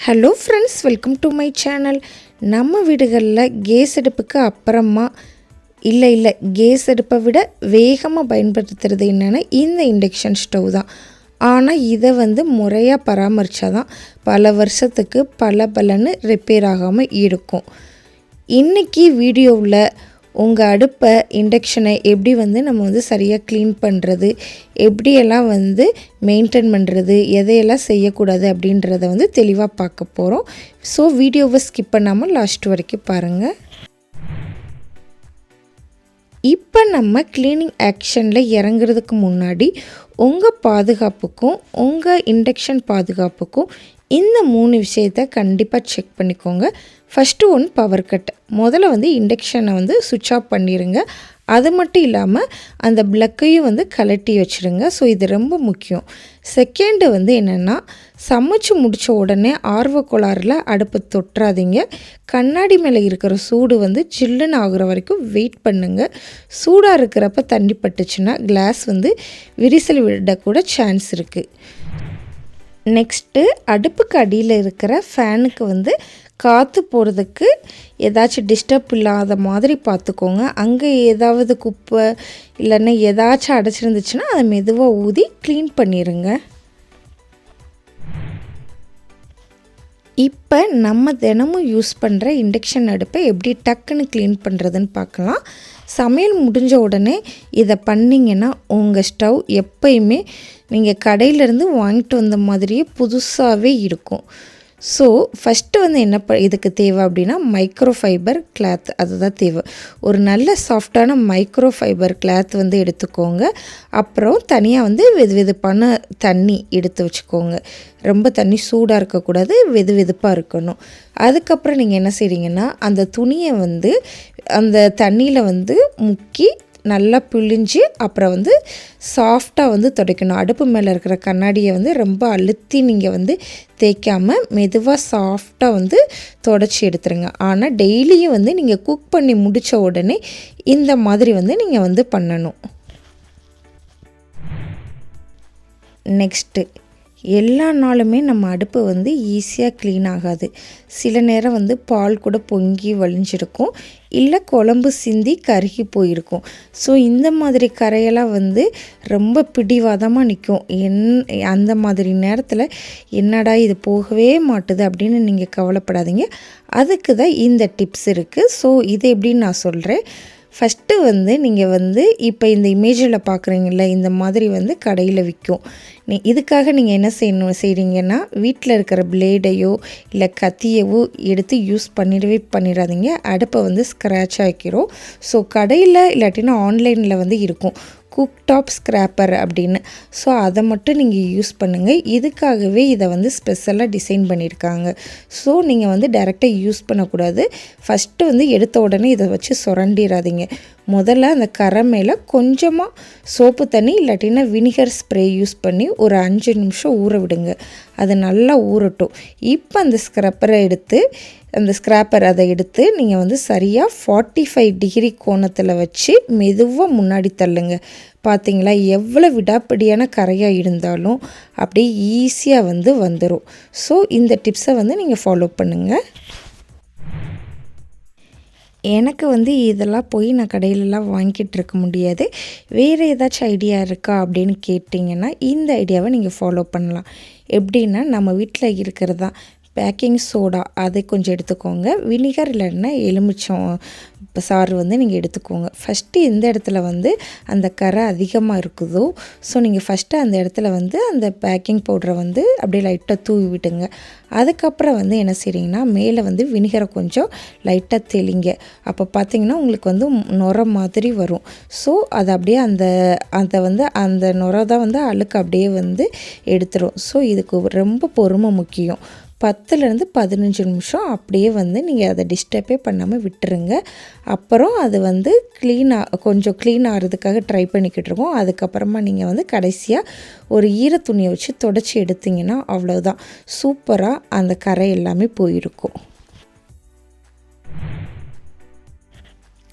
Hello friends, welcome to my channel. நம்ம வீடுகளில் case அடுப்புக்கு அப்புறமா இல்லை கேஸ் அடுப்பை விட வேகமாக பயன்படுத்துறது என்னென்னா இந்த இண்டக்ஷன் ஸ்டவ் தான். ஆனால் இதை முறையாக பராமரித்தா தான் பல வருஷத்துக்கு பலன்னு ரிப்பேர் ஆகாமல் இருக்கும். இன்றைக்கி வீடியோவில் உங்கள் அடுப்பை இண்டக்ஷனை எப்படி நம்ம சரியாக க்ளீன் பண்ணுறது, எப்படியெல்லாம் மெயின்டைன் பண்ணுறது, எதையெல்லாம் செய்யக்கூடாது அப்படின்றத தெளிவாக பார்க்க போகிறோம். ஸோ வீடியோவை ஸ்கிப் பண்ணாமல் லாஸ்ட் வரைக்கும் பாருங்கள். இப்போ நம்ம க்ளீனிங் ஆக்ஷனில் இறங்குறதுக்கு முன்னாடி உங்கள் பாதுகாப்புக்கும் உங்கள் இண்டக்ஷன் பாதுகாப்புக்கும் இந்த 3 விஷயத்தை கண்டிப்பாக செக் பண்ணிக்கோங்க. First one, power cut. முதல்ல இண்டக்ஷனை சுவிட்ச் ஆஃப் பண்ணிடுங்க. அது மட்டும் இல்லாமல் அந்த ப்ளக்கையும் கழட்டி வச்சுருங்க. ஸோ இது ரொம்ப முக்கியம். செகண்டு என்னென்னா, சமைச்சு முடித்த உடனே ஆர்வ கோளாறில் அடுப்பை தொட்டுறாதீங்க. கண்ணாடி மேலே இருக்கிற சூடு சில்லுன்னு ஆகுற வரைக்கும் வெயிட் பண்ணுங்கள். சூடாக இருக்கிறப்ப தண்ணி பட்டுச்சுன்னா கிளாஸ் விரிசல் விடக்கூட சான்ஸ் இருக்குது. நெக்ஸ்ட்டு, அடுப்புக்கு அடியில் இருக்கிற ஃபேனுக்கு காற்று போகிறதுக்கு ஏதாச்சும் டிஸ்டர்ப் இல்லாத மாதிரி பார்த்துக்கோங்க. அங்கே ஏதாவது குப்பை இல்லைன்னா ஏதாச்சும் அடைச்சிருந்துச்சுன்னா அதை மெதுவாக ஊதி க்ளீன் பண்ணிடுங்க. இப்போ நம்ம தினமும் யூஸ் பண்ணுற இண்டக்ஷன் அடுப்பை எப்படி டக்குன்னு க்ளீன் பண்ணுறதுன்னு பார்க்கலாம். சமையல் முடிஞ்ச உடனே இதை பண்ணிங்கன்னா உங்கள் ஸ்டவ் எப்பயுமே நீங்கள் கடையிலேருந்து வாங்கிட்டு வந்த மாதிரியே புதுசாகவே இருக்கும். ஸோ ஃபஸ்ட்டு என்ன இதுக்கு தேவை அப்படின்னா, மைக்ரோ ஃபைபர் கிளாத். அதுதான் தேவை. ஒரு நல்ல சாஃப்டான மைக்ரோ ஃபைபர் கிளாத் எடுத்துக்கோங்க. அப்புறம் தனியாக வெதுவெதுப்பான தண்ணி எடுத்து வச்சுக்கோங்க. ரொம்ப தண்ணி சூடாக இருக்கக்கூடாது, வெதுவெதுப்பாக இருக்கணும். அதுக்கப்புறம் நீங்கள் என்ன செய்கிறீங்கன்னா, அந்த துணியை அந்த தண்ணியில் முக்கி நல்லா பிழிஞ்சு அப்புறம் சாஃப்டாக துடைக்கணும். அடுப்பு மேலே இருக்கிற கண்ணாடியை ரொம்ப அழுத்தி நீங்கள் தேய்க்காமல் மெதுவாக சாஃப்டாக தொடச்சி எடுத்துருங்க. ஆனால் டெய்லியும் நீங்கள் குக் பண்ணி முடித்த உடனே இந்த மாதிரி நீங்கள் பண்ணணும். நெக்ஸ்ட்டு, எல்லா நாளுமே நம்ம அடுப்பு ஈஸியாக க்ளீன் ஆகாது. சில நேரம் பால் கூட பொங்கி வழிஞ்சிருக்கும், இல்லை குழம்பு சிந்தி கருகி போயிருக்கும். ஸோ இந்த மாதிரி கரையெல்லாம் ரொம்ப பிடிவாதமாக நிற்கும். அந்த மாதிரி நேரத்தில் என்னடா இது போகவே மாட்டுது அப்படின்னு நீங்கள் கவலைப்படாதீங்க. அதுக்கு தான் இந்த டிப்ஸ் இருக்குது. ஸோ இது எப்படின்னு நான் சொல்கிறேன். ஃபஸ்ட்டு நீங்கள் இப்போ இந்த இமேஜில் பார்க்குறீங்கள, இந்த மாதிரி கடையில் விற்கும். இதுக்காக நீங்கள் என்ன செய்கிறீங்கன்னா, வீட்டில் இருக்கிற பிளேடையோ இல்லை கத்தியவோ எடுத்து யூஸ் பண்ணிடாதீங்க. அடுப்பை ஸ்க்ராட்ச் ஆக்கிரும். ஸோ கடையில் இல்லாட்டினா ஆன்லைனில் இருக்கும் குக் டாப் ஸ்க்ராப்பர் அப்படின்னு. ஸோ அதை மட்டும் நீங்கள் யூஸ் பண்ணுங்கள். இதுக்காகவே இதை ஸ்பெஷலாக டிசைன் பண்ணியிருக்காங்க. ஸோ நீங்கள் டைரெக்டாக யூஸ் பண்ணக்கூடாது. ஃபஸ்ட்டு எடுத்த உடனே இதை வச்சு சுரண்டிடாதீங்க. முதல்ல அந்த கரை மேலே கொஞ்சமாக சோப்பு தண்ணி இல்லாட்டினா வினிகர் ஸ்ப்ரே யூஸ் பண்ணி ஒரு 5 நிமிஷம் ஊற விடுங்க. அது நல்லா ஊறட்டும். இப்போ அந்த ஸ்க்ராப்பர் அதை எடுத்து நீங்கள் சரியாக 45 டிகிரி கோணத்தில் வச்சு மெதுவாக முன்னாடி தள்ளுங்க. பார்த்தீங்களா, எவ்வளோ விடாப்பிடியான கரையாக இருந்தாலும் அப்படியே ஈஸியாக வந்துடும். ஸோ இந்த டிப்ஸை நீங்கள் ஃபாலோ பண்ணுங்கள். எனக்கு இதெல்லாம் போய் நான் கடையிலலாம் வாங்கிட்டு இருக்க முடியாது. வேறு ஏதாச்சும் ஐடியா இருக்கா அப்படின்னு கேட்டிங்கன்னா இந்த ஐடியாவை நீங்கள் ஃபாலோ பண்ணலாம். எப்படின்னா, நம்ம வீட்டில் இருக்கிறது தான் பேக்கிங் சோடா, அதை கொஞ்சம் எடுத்துக்கோங்க. வினிகர் இல்லைன்னா எலுமிச்சம் சாறு நீங்கள் எடுத்துக்கோங்க. ஃபஸ்ட்டு எந்த இடத்துல அந்த கரை அதிகமாக இருக்குதோ, ஸோ நீங்கள் ஃபஸ்ட்டு அந்த இடத்துல அந்த பேக்கிங் பவுடரை அப்படியே லைட்டாக தூவி விட்டுங்க. அதுக்கப்புறம் என்ன செய்கிறீங்கன்னா, மேலே வினிகரை கொஞ்சம் லைட்டாக தெளிங்க. அப்போ பார்த்தீங்கன்னா உங்களுக்கு நுரை மாதிரி வரும். ஸோ அது அப்படியே அந்த நுரை தான் அழுக்கு அப்படியே எடுத்துரும். ஸோ இதுக்கு ரொம்ப பொறுமை முக்கியம். 10லேருந்து 15 நிமிஷம் அப்படியே நீங்கள் அதை டிஸ்டர்பே பண்ணாமல் விட்டுருங்க. அப்புறம் அது கொஞ்சம் க்ளீன் ஆகிறதுக்காக ட்ரை பண்ணிக்கிட்டு இருக்கோம். அதுக்கப்புறமா நீங்கள் கடைசியாக ஒரு ஈரத்துணியை வச்சு தொடச்சி எடுத்திங்கன்னா அவ்வளோதான், சூப்பராக அந்த கரை எல்லாமே போயிருக்கும்.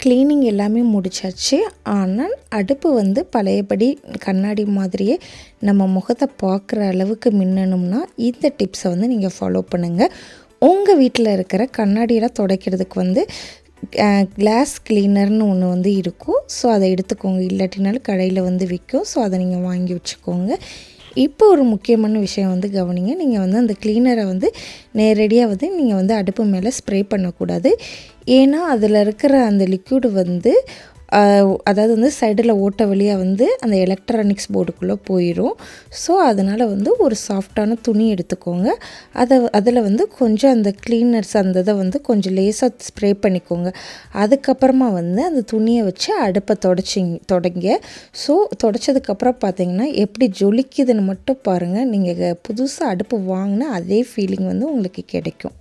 க்ளீனிங் எல்லாமே முடிச்சாச்சு. ஆனால் அடுப்பு வந்து பழையபடி கண்ணாடி மாதிரியே நம்ம முகத்தை பார்க்குற அளவுக்கு மின்னணும்னா இந்த டிப்ஸை வந்து நீங்கள் ஃபாலோ பண்ணுங்கள். உங்கள் வீட்டில் இருக்கிற கண்ணாடியெல்லாம் துடைக்கிறதுக்கு வந்து கிளாஸ் கிளீனர்னு ஒன்று வந்து இருக்கும். ஸோ அதை எடுத்துக்கோங்க. இல்லாட்டினாலும் கடையில் வந்து விற்கும். ஸோ அதை நீங்கள் வாங்கி வச்சுக்கோங்க. இப்போ ஒரு முக்கியமான விஷயம் வந்து கவனிங்க. நீங்கள் வந்து அந்த க்ளீனரை வந்து நேரடியாக வந்து நீங்கள் வந்து அடுப்பு மேலே ஸ்ப்ரே பண்ணக்கூடாது. ஏன்னா அதில் இருக்கிற அந்த லிக்யூடு வந்து அதாவது வந்து சைடில் ஓட்ட வழியாக வந்து அந்த எலக்ட்ரானிக்ஸ் போர்டுக்குள்ளே போயிடும். ஸோ அதனால் வந்து ஒரு சாஃப்டான துணி எடுத்துக்கோங்க. அதில் வந்து கொஞ்சம் அந்த க்ளீனர்ஸ் அந்த இதை வந்து கொஞ்சம் லேசாக ஸ்ப்ரே பண்ணிக்கோங்க. அதுக்கப்புறமா வந்து அந்த துணியை வச்சு அடுப்பை தொடங்க. ஸோ தொடச்சதுக்கப்புறம் பார்த்திங்கன்னா எப்படி ஜொலிக்குதுன்னு மட்டும் பாருங்கள். நீங்கள் புதுசாக அடுப்பு வாங்கினா அதே ஃபீலிங் வந்து உங்களுக்கு கிடைக்கும்.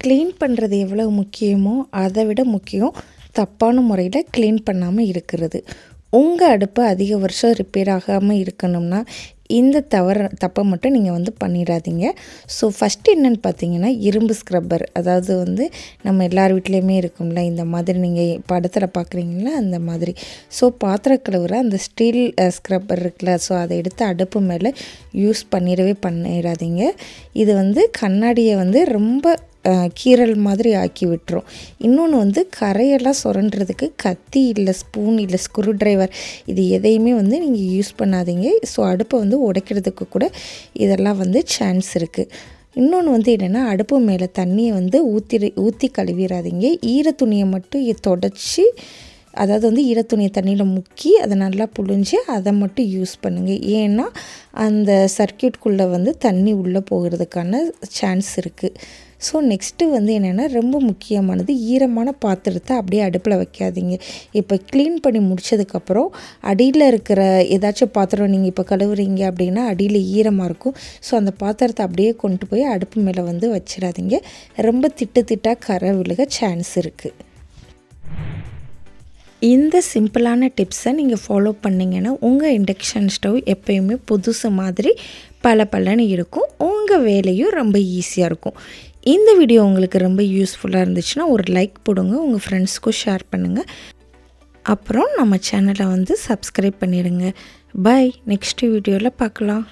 க்ளீன் பண்ணுறது எவ்வளோ முக்கியமோ அதை விட முக்கியம் தப்பான முறையில் க்ளீன் பண்ணாமல் இருக்கிறது. உங்கள் அடுப்பு அதிக வருஷம் ரிப்பேர் ஆகாமல் இருக்கணும்னா இந்த தப்பை மட்டும் நீங்கள் வந்து பண்ணிடாதீங்க. ஸோ ஃபஸ்ட்டு என்னென்னு பார்த்தீங்கன்னா இரும்பு ஸ்க்ரப்பர், அதாவது வந்து நம்ம எல்லார் வீட்லேயுமே இருக்கும்ல, இந்த மாதிரி நீங்கள் படத்தில் பார்க்குறீங்களா அந்த மாதிரி. ஸோ பாத்திரம் கழுவுற அந்த ஸ்டீல் ஸ்க்ரப்பர் இருக்குல்ல, ஸோ அதை எடுத்து அடுப்பு மேலே யூஸ் பண்ணிடாதீங்க. இது வந்து கண்ணாடியை வந்து ரொம்ப கீரல் மாதிரி ஆக்கி விட்டுரும். இன்னொன்று வந்து கரையெல்லாம் சுரண்டுறதுக்கு கத்தி இல்லை, ஸ்பூன் இல்லை, ஸ்க்ரூ ட்ரைவர் இது எதையுமே வந்து நீங்கள் யூஸ் பண்ணாதீங்க. ஸோ அடுப்பை வந்து உடைக்கிறதுக்கு கூட இதெல்லாம் வந்து சான்ஸ் இருக்குது. இன்னொன்று வந்து என்னென்னா அடுப்பு மேலே தண்ணியை வந்து ஊற்றி கழுவிடாதீங்க. ஈர துணியை மட்டும் தொடச்சி, அதாவது வந்து ஈரத்துணியை தண்ணியில் முக்கி அதை நல்லா புழிஞ்சு அதை மட்டும் யூஸ் பண்ணுங்கள். ஏன்னா அந்த சர்க்யூட்குள்ளே வந்து தண்ணி உள்ளே போகிறதுக்கான சான்ஸ் இருக்குது. ஸோ நெக்ஸ்ட்டு வந்து என்னென்னா ரொம்ப முக்கியமானது, ஈரமான பாத்திரத்தை அப்படியே அடுப்பில் வைக்காதீங்க. இப்போ க்ளீன் பண்ணி முடித்ததுக்கப்புறம் அடியில் இருக்கிற ஏதாச்சும் பாத்திரம் நீங்கள் இப்போ கழுவுறீங்க அப்படின்னா அடியில் ஈரமாக இருக்கும். ஸோ அந்த பாத்திரத்தை அப்படியே கொண்டு போய் அடுப்பு மேலே வந்து வச்சிடாதீங்க. ரொம்ப திட்டாக கரை விழுக சான்ஸ் இருக்குது. இந்த சிம்பிளான டிப்ஸை நீங்கள் ஃபாலோ பண்ணிங்கன்னா உங்கள் இண்டக்ஷன் ஸ்டவ் எப்போயுமே புதுசு மாதிரி பளபளன்னு இருக்கும். உங்கள் வேலையும் ரொம்ப ஈஸியாக இருக்கும். இந்த வீடியோ உங்களுக்கு ரொம்ப யூஸ்ஃபுல்லாக இருந்துச்சுன்னா ஒரு லைக் போடுங்க, உங்கள் ஃப்ரெண்ட்ஸ்க்கும் ஷேர் பண்ணுங்கள். அப்புறம் நம்ம சேனலை வந்து சப்ஸ்கிரைப் பண்ணிடுங்க. பை. நெக்ஸ்ட் வீடியோவில் பார்க்கலாம்.